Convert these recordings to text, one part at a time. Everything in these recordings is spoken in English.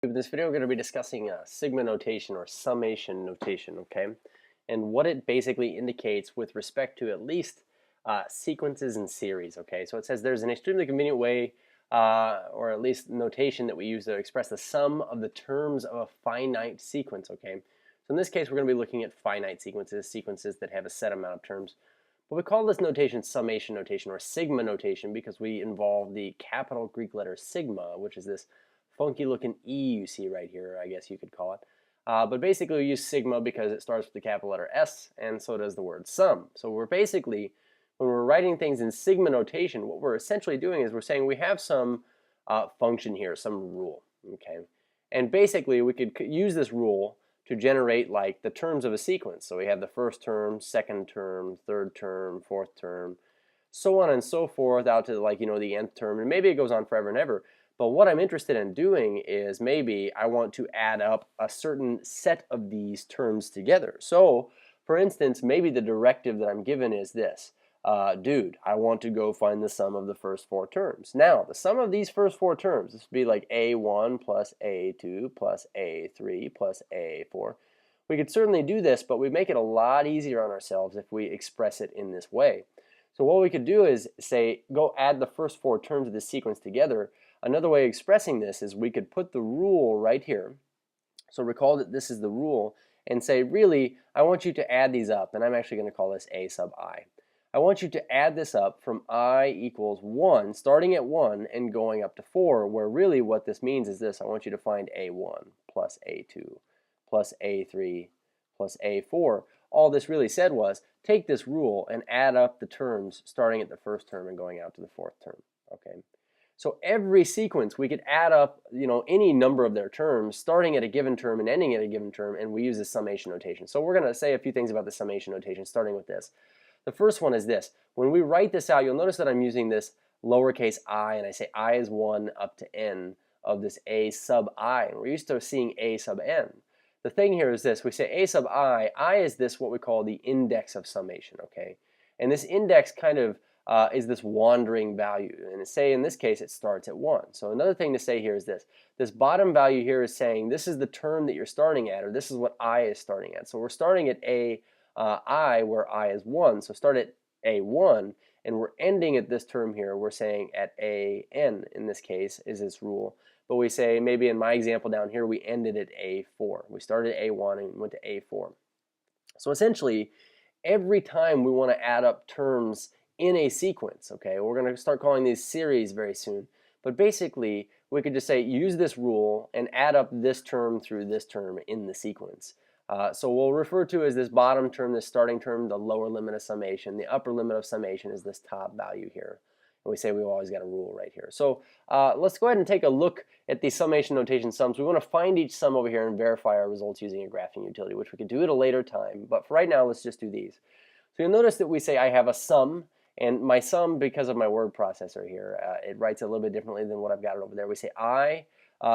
In this video, we're going to be discussing sigma notation or summation notation, okay? And what it basically indicates with respect to at least sequences and series, okay? So it says there's an extremely convenient way, or at least notation that we use to express the sum of the terms of a finite sequence, okay? So in this case, we're going to be looking at finite sequences, sequences that have a set amount of terms. But we call this notation summation notation or sigma notation because we involve the capital Greek letter sigma, which is this funky looking E you see right here, I guess you could call it. But basically we use sigma because it starts with the capital letter S, and so does the word sum. So we're basically, when we're writing things in sigma notation, what we're essentially doing is we're saying we have some function here, some rule, okay? And basically we could use this rule to generate like the terms of a sequence. So we have the first term, second term, third term, fourth term, so on and so forth out to like, the nth term, and maybe it goes on forever and ever. But what I'm interested in doing is maybe I want to add up a certain set of these terms together. So, for instance, maybe the directive that I'm given is this. Dude, I want to go find the sum of the first four terms. Now, the sum of these first four terms, this would be like A1 plus A2 plus A3 plus A4. We could certainly do this, but we make it a lot easier on ourselves if we express it in this way. So what we could do is say, go add the first four terms of this sequence together. Another way of expressing this is we could put the rule right here. So recall that this is the rule and say, really, I want you to add these up, and I'm actually going to call this A sub I. I want you to add this up from I equals 1, starting at 1 and going up to 4, where really what this means is this. I want you to find A1 plus A2 plus A3 plus A4. All this really said was, take this rule and add up the terms starting at the first term and going out to the fourth term. Okay. So every sequence we could add up, any number of their terms, starting at a given term and ending at a given term, and we use this summation notation. So we're going to say a few things about the summation notation, starting with this. The first one is this. When we write this out, you'll notice that I'm using this lowercase I, and I say I is 1 up to n of this A sub I, and we're used to seeing A sub n. The thing here is this. We say A sub I is this what we call the index of summation, okay? And this index kind of is this wandering value. And say in this case it starts at 1. So another thing to say here is this. This bottom value here is saying this is the term that you're starting at, or this is what I is starting at. So we're starting at I where I is 1. So start at A1, and we're ending at this term here. We're saying at AN in this case is this rule. But we say maybe in my example down here we ended at A4. We started at A1 and went to A4. So essentially every time we want to add up terms in a sequence, okay, we're going to start calling these series very soon, but basically we could just say use this rule and add up this term through this term in the sequence. So we'll refer to as this bottom term, this starting term, the lower limit of summation. The upper limit of summation is this top value here. And we say we've always got a rule right here. So let's go ahead and take a look at the summation notation sums. We want to find each sum over here and verify our results using a graphing utility, which we could do at a later time. But for right now, let's just do these. So you'll notice that we say I have a sum. And my sum, because of my word processor here, it writes a little bit differently than what I've got it over there. We say I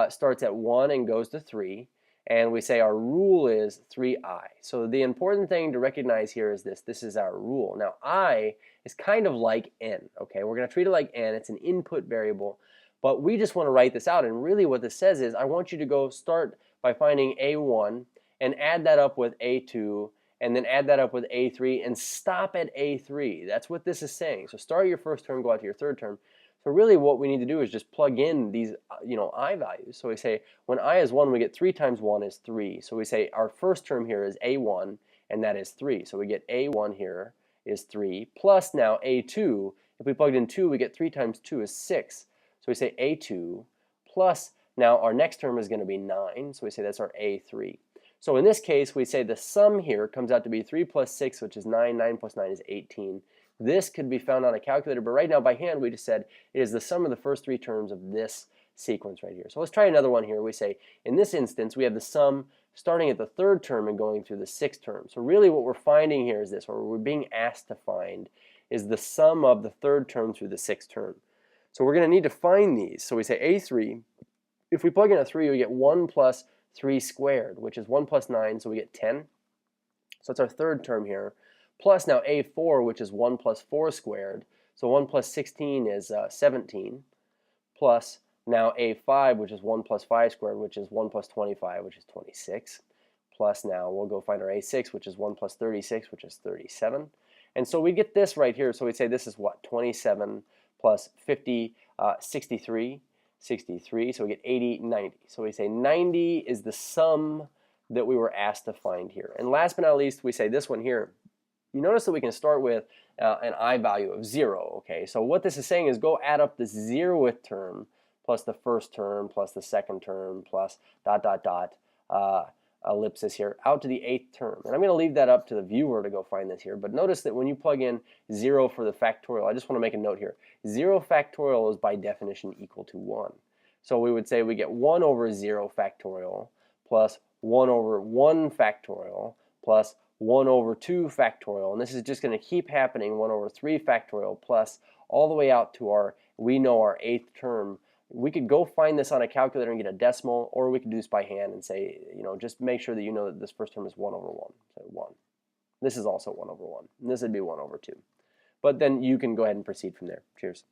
starts at 1 and goes to 3. And we say our rule is 3I. So the important thing to recognize here is this. This is our rule. Now I is kind of like n. Okay, we're going to treat it like n. It's an input variable. But we just want to write this out. And really what this says is I want you to go start by finding A1 and add that up with A2 and then add that up with A3 and stop at A3. That's what this is saying. So start your first term, go out to your third term. So really what we need to do is just plug in these I values. So we say when I is 1, we get 3 times 1 is 3. So we say our first term here is A1, and that is 3. So we get A1 here is 3, plus now A2. If we plugged in 2, we get 3 times 2 is 6. So we say A2 plus now our next term is going to be 9. So we say that's our A3. So in this case, we say the sum here comes out to be 3 plus 6, which is 9. 9 plus 9 is 18. This could be found on a calculator, but right now by hand we just said it is the sum of the first 3 terms of this sequence right here. So let's try another one here. We say in this instance we have the sum starting at the third term and going through the sixth term. So really what we're finding here is this, or we're being asked to find, is the sum of the third term through the sixth term. So we're going to need to find these. So we say A3. If we plug in a 3, we get 1 plus 3 squared, which is 1 plus 9, so we get 10. So that's our third term here. Plus now A4, which is 1 plus 4 squared. So 1 plus 16 is 17. Plus Now a5, which is 1 plus 5 squared, which is 1 plus 25, which is 26. Plus now we'll go find our a6, which is 1 plus 36, which is 37. And so we get this right here. So we'd say this is what? 27 plus 50, 63. 63, so we get 80, 90. So we say 90 is the sum that we were asked to find here. And last but not least, we say this one here. You notice that we can start with an I value of 0, okay? So what this is saying is go add up the 0th term plus the first term plus the second term plus dot, dot, dot, ellipsis here, out to the 8th term. And I'm going to leave that up to the viewer to go find this here. But notice that when you plug in 0 for the factorial, I just want to make a note here. 0 factorial is by definition equal to 1. So we would say we get 1 over 0 factorial plus 1 over 1 factorial plus 1 over 2 factorial. And this is just going to keep happening, 1 over 3 factorial plus all the way out to our, we know our 8th term. We could go find this on a calculator and get a decimal, or we could do this by hand and say, you know, just make sure that you know that this first term is 1 over 1. So 1. This is also 1 over 1. And this would be 1 over 2. But then you can go ahead and proceed from there. Cheers.